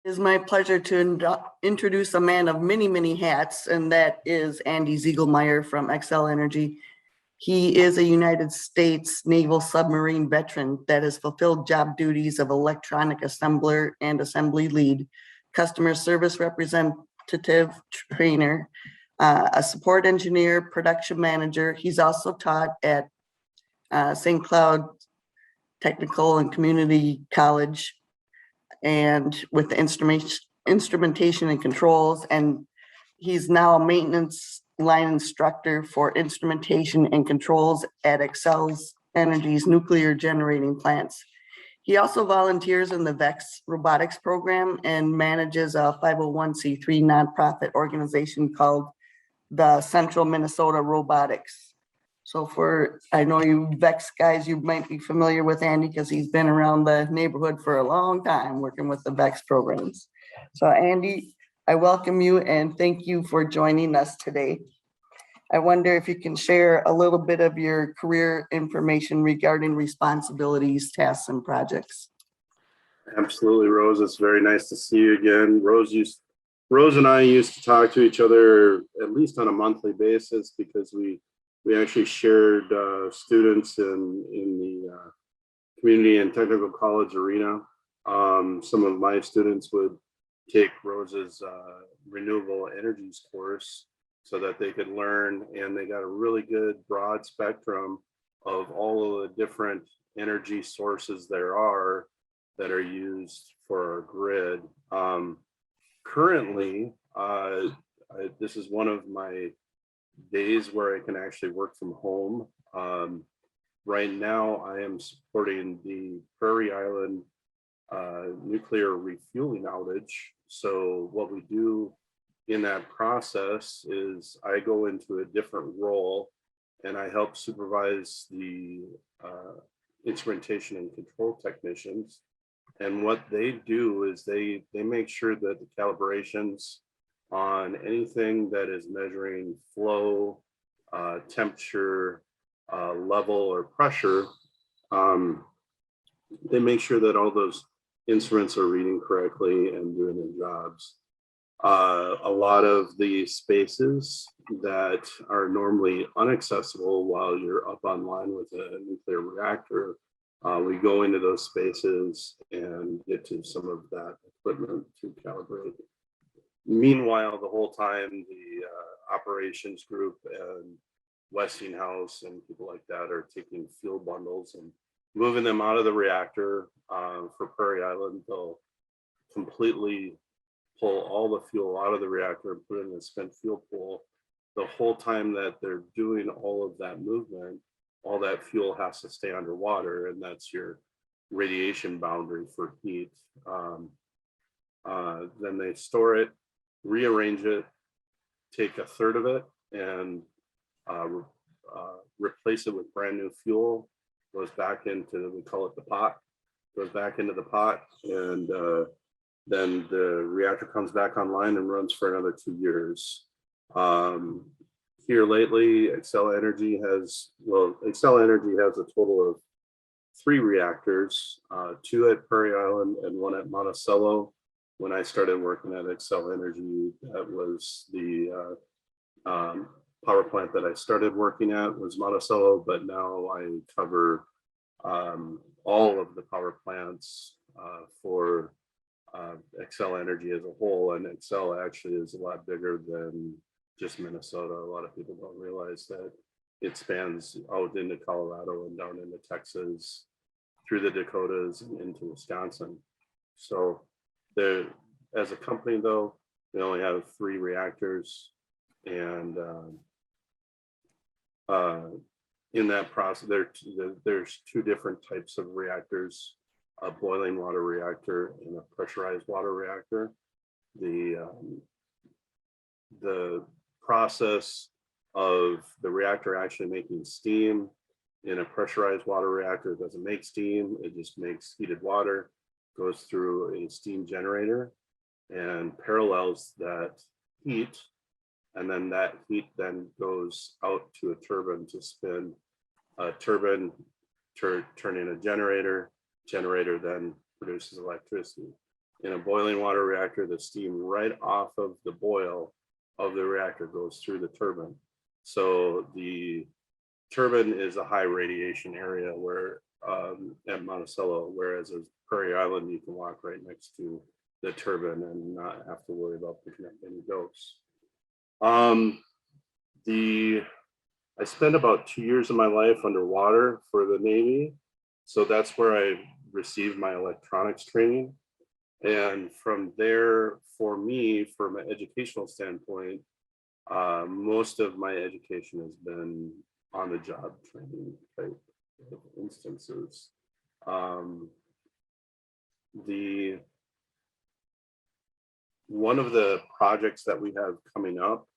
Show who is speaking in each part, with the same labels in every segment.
Speaker 1: It is my pleasure to introduce a man of many, many hats, and that is Andy Zieglmeier from Xcel Energy. He is a United States Naval submarine veteran that has fulfilled job duties of electronic assembler and assembly lead, customer service representative, trainer, a support engineer, production manager. He's also taught at St. Cloud Technical and Community College and with the instrumentation and controls, and he's now a maintenance line instructor for instrumentation and controls at Xcel Energy's nuclear generating plants. He also volunteers in the VEX robotics program and manages a 501c3 nonprofit organization called the Central Minnesota Robotics. So I know you VEX guys, you might be familiar with Andy because he's been around the neighborhood for a long time working with the VEX programs. So Andy, I welcome you and thank you for joining us today. I wonder if you can share a little bit of your career information regarding responsibilities, tasks, and projects.
Speaker 2: Absolutely, Rose. It's very nice to see you again. Rose and I used to talk to each other at least on a monthly basis because we actually shared students in the community and technical college arena. Some of my students would take Rose's renewable energies course so that they could learn, and they got a really good broad spectrum of all of the different energy sources there are that are used for our grid. Currently, this is one of my days where I can actually work from home. Right now, I am supporting the Prairie Island nuclear refueling outage. So what we do in that process is I go into a different role and I help supervise the instrumentation and control technicians. And what they do is they make sure that the calibrations on anything that is measuring flow, temperature, level, or pressure, they make sure that all those instruments are reading correctly and doing their jobs. A lot of the spaces that are normally inaccessible while you're up online with a nuclear reactor, we go into those spaces and get to some of that equipment to calibrate. Meanwhile, the whole time, the operations group and Westinghouse and people like that are taking fuel bundles and moving them out of the reactor. For Prairie Island, they'll completely pull all the fuel out of the reactor and put it in a spent fuel pool. The whole time that they're doing all of that movement, all that fuel has to stay underwater, and that's your radiation boundary for heat. Then they store it, rearrange it, take a third of it and replace it with brand new fuel, goes back into, we call it the pot, goes back into the pot, and then the reactor comes back online and runs for another 2 years. Here lately, Xcel Energy has a total of 3 reactors, 2 at Prairie Island and 1 at Monticello. When I started working at Xcel Energy, that was the power plant that I started working at was Monticello, but now I cover all of the power plants for Xcel Energy as a whole. And Xcel actually is a lot bigger than just Minnesota. A lot of people don't realize that it spans out into Colorado and down into Texas, through the Dakotas and into Wisconsin. So as a company, though, we only have 3 reactors, and in that process, there's 2 different types of reactors: a boiling water reactor and a pressurized water reactor. The process of the reactor actually making steam in a pressurized water reactor doesn't make steam; it just makes heated water, goes through a steam generator and parallels that heat, and then that heat then goes out to a turbine to spin a turbine, turn in a generator then produces electricity. In a boiling water reactor, the steam right off of the boil of the reactor goes through the turbine. So the turbine is a high radiation area where at Monticello, whereas at Prairie Island, you can walk right next to the turbine and not have to worry about picking up any dose. I spent about 2 years of my life underwater for the Navy. So that's where I received my electronics training. And from there, for me, from an educational standpoint, most of my education has been on the job training type of instances. One of the projects that we have coming up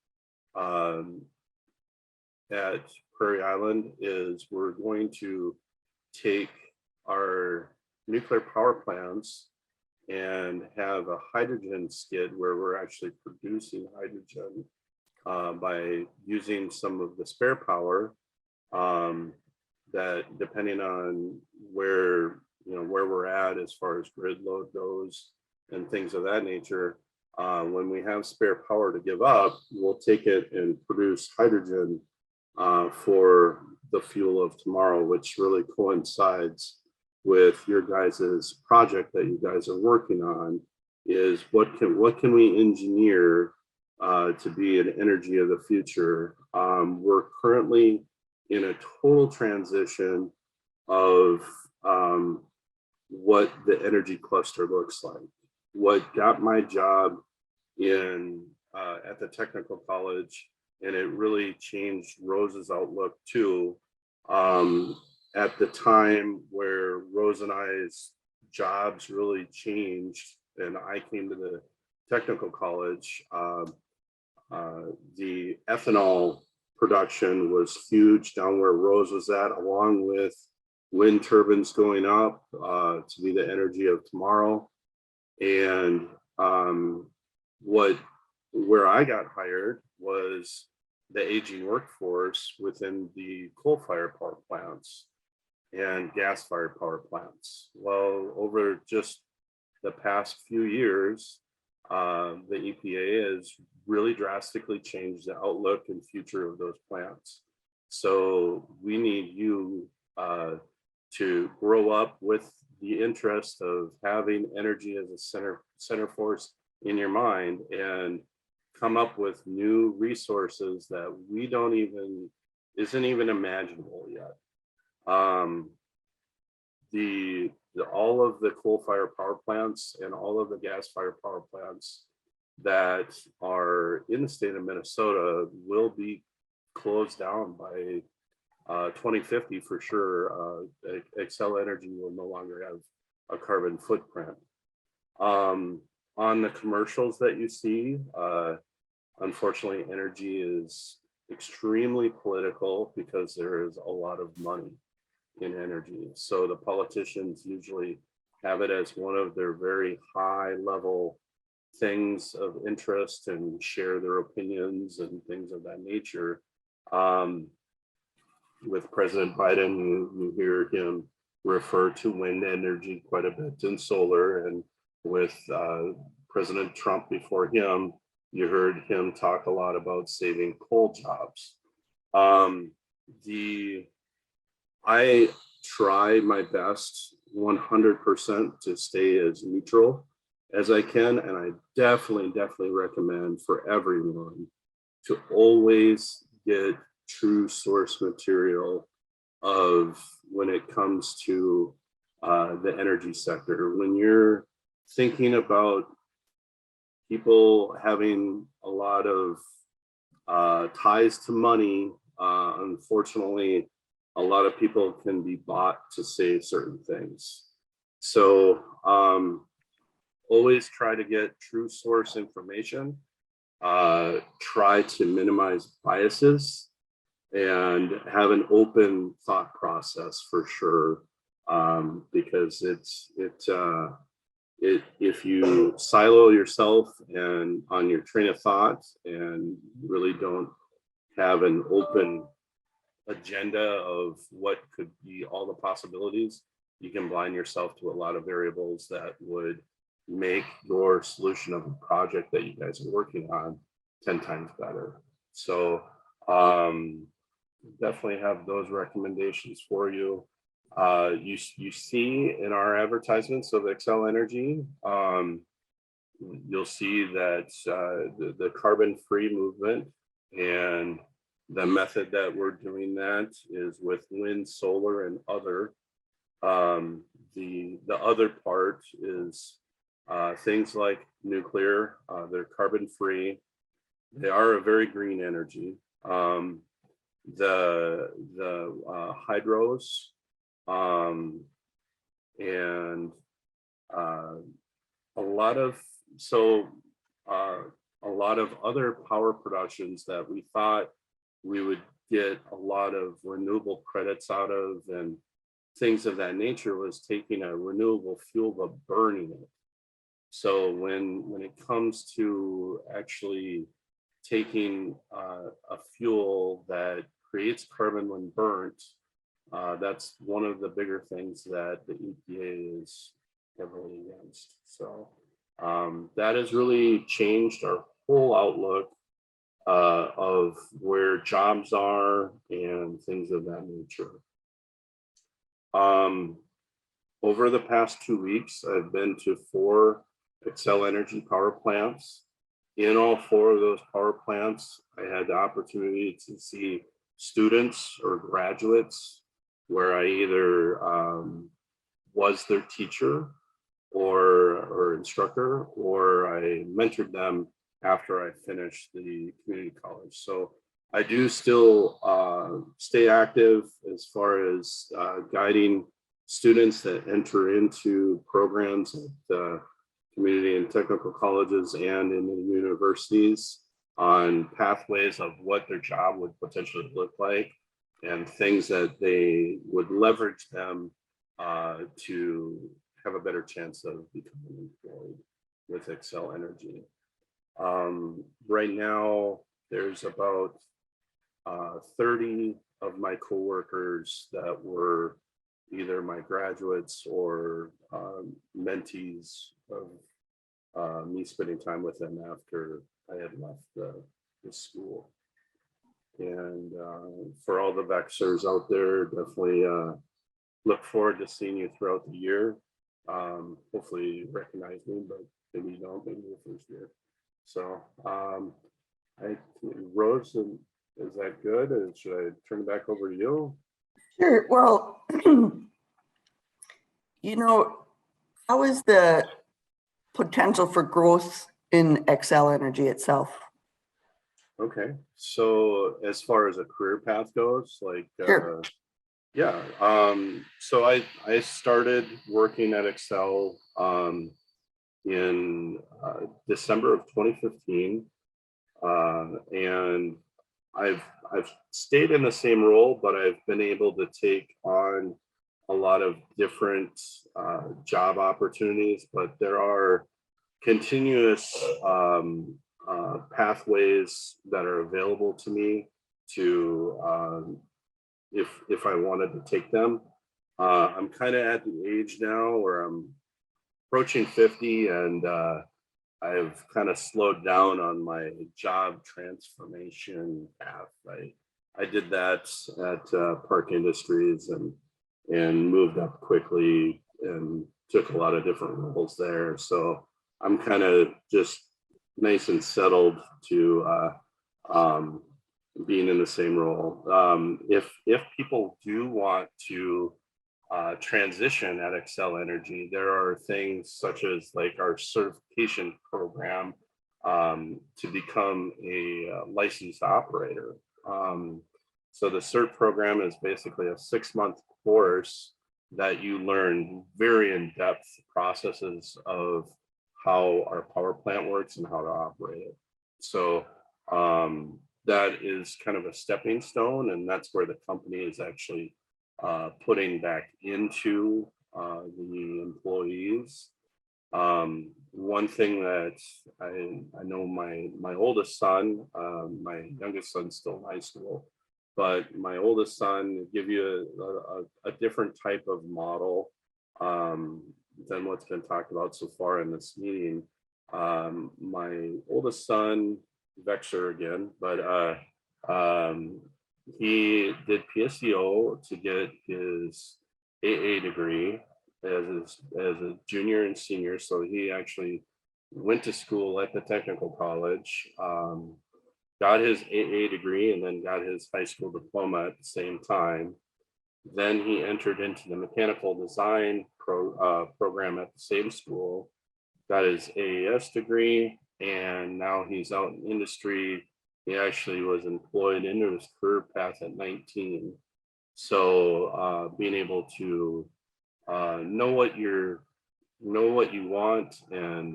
Speaker 2: at Prairie Island is we're going to take our nuclear power plants and have a hydrogen skid where we're actually producing hydrogen by using some of the spare power that, depending on where we're at as far as grid load goes and things of that nature, when we have spare power to give up, we'll take it and produce hydrogen for the fuel of tomorrow, which really coincides with your guys's project that you guys are working on. Is what can we engineer to be an energy of the future? We're currently in a total transition of what the energy cluster looks like. What got my job in at the technical college, and it really changed Rose's outlook too. At the time where Rose and I's jobs really changed, and I came to the technical college, the ethanol production was huge down where Rose was at, along with wind turbines going up to be the energy of tomorrow. And where I got hired was the aging workforce within the coal-fired power plants and gas-fired power plants. Well, over just the past few years, the EPA has really drastically changed the outlook and future of those plants. So we need you to grow up with the interest of having energy as a center force in your mind and come up with new resources that isn't even imaginable yet. All of the coal-fired power plants and all of the gas-fired power plants that are in the state of Minnesota will be closed down by 2050 for sure. Xcel Energy will no longer have a carbon footprint. On the commercials that you see, unfortunately, energy is extremely political because there is a lot of money in energy. So the politicians usually have it as one of their very high level things of interest and share their opinions and things of that nature. With President Biden, you hear him refer to wind energy quite a bit and solar, and with President Trump before him, you heard him talk a lot about saving coal jobs. I try my best 100% to stay as neutral as I can, and I definitely recommend for everyone to always get true source material of when it comes to the energy sector. When you're thinking about people having a lot of ties to money, unfortunately, a lot of people can be bought to say certain things. So always try to get true source information. Try to minimize biases and have an open thought process for sure. Because if you silo yourself and on your train of thought and really don't have an open agenda of what could be all the possibilities, you can blind yourself to a lot of variables that would make your solution of a project that you guys are working on 10 times better. So definitely have those recommendations for you. You see in our advertisements of Excel Energy, you'll see that the carbon-free movement, and the method that we're doing that is with wind, solar, and other. The other part is things like nuclear. They're carbon-free. They are a very green energy. The hydros and a lot of a lot of other power productions that we thought we would get a lot of renewable credits out of and things of that nature was taking a renewable fuel but burning it. So when it comes to actually taking a fuel that creates carbon when burnt, that's one of the bigger things that the EPA is heavily against. So that has really changed our whole outlook of where jobs are and things of that nature. Over the past 2 weeks, I've been to 4 Excel Energy power plants. In all 4 of those power plants, I had the opportunity to see students or graduates where I either was their teacher or instructor, or I mentored them after I finished the community college. So I do still stay active as far as guiding students that enter into programs at community and technical colleges and in the universities on pathways of what their job would potentially look like and things that they would leverage them to have a better chance of becoming employed with Excel Energy. Right now, there's about 30 of my coworkers that were either my graduates or mentees of me spending time with them after I had left the school. And for all the Vexers out there, definitely look forward to seeing you throughout the year. Hopefully you recognize me, but maybe you don't, maybe the first year. So Rose, is that good? And should I turn it back over to you?
Speaker 1: Sure. Well, you know, how is the potential for growth in Excel Energy itself?
Speaker 2: Okay, so as far as a career path goes, like
Speaker 1: Sure.
Speaker 2: yeah, so I started working at Excel in December of 2015, and I've stayed in the same role, but I've been able to take on a lot of different job opportunities. But there are continuous pathways that are available to me to if I wanted to take them. I'm kind of at the age now where I'm approaching 50, and I've kind of slowed down on my job transformation path. I did that at Park Industries and moved up quickly and took a lot of different roles there. So I'm kind of just nice and settled to being in the same role. If people do want to transition at Excel Energy, there are things such as like our certification program to become a licensed operator. So the CERT program is basically a 6-month course that you learn very in-depth processes of how our power plant works and how to operate it. So that is kind of a stepping stone, and that's where the company is actually putting back into the employees. One thing that I know my oldest son, my youngest son's still in high school, but my oldest son give you a different type of model than what's been talked about so far in this meeting. My oldest son, Vexer again, but he did PSEO to get his AA degree as a junior and senior. So he actually went to school at the technical college, got his AA degree, and then got his high school diploma at the same time. Then he entered into the mechanical design program at the same school, got his AAS degree, and now he's out in industry. He actually was employed into his career path at 19. So being able to know what you want and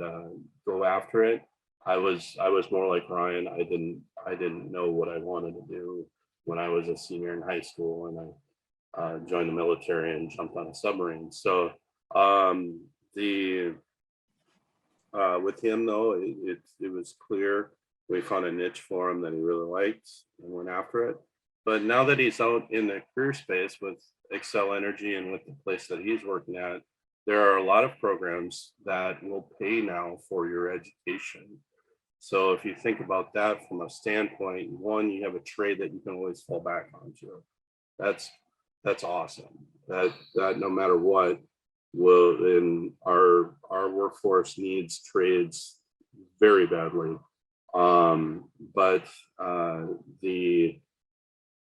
Speaker 2: go after it. I was more like Ryan. I didn't know what I wanted to do when I was a senior in high school, and I joined the military and jumped on a submarine. So with him though, it was clear we found a niche for him that he really liked and went after it. But now that he's out in the career space with Xcel Energy and with the place that he's working at, there are a lot of programs that will pay now for your education. So if you think about that from a standpoint, one, you have a trade that you can always fall back onto. That's awesome. That no matter what, will in our workforce needs trades very badly. But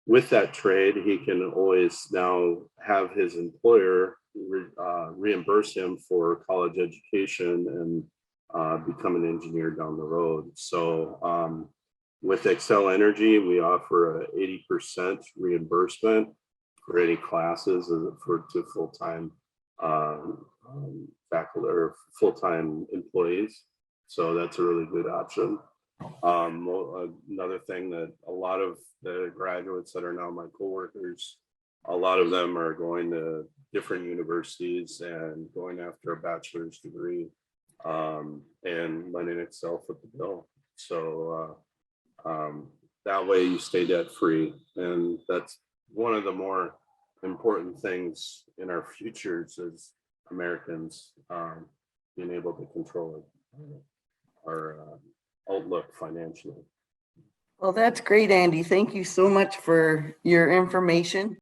Speaker 2: with that trade, he can always now have his employer reimburse him for college education and become an engineer down the road. So with Xcel Energy, we offer a 80% reimbursement for any classes to full-time faculty or full-time employees. So that's a really good option. Another thing that a lot of the graduates that are now my coworkers, a lot of them are going to different universities and going after a bachelor's degree and lending itself with the bill. So that way you stay debt free, and that's one of the more important things in our futures as Americans, being able to control our outlook financially.
Speaker 1: Well, that's great, Andy. Thank you so much for your information.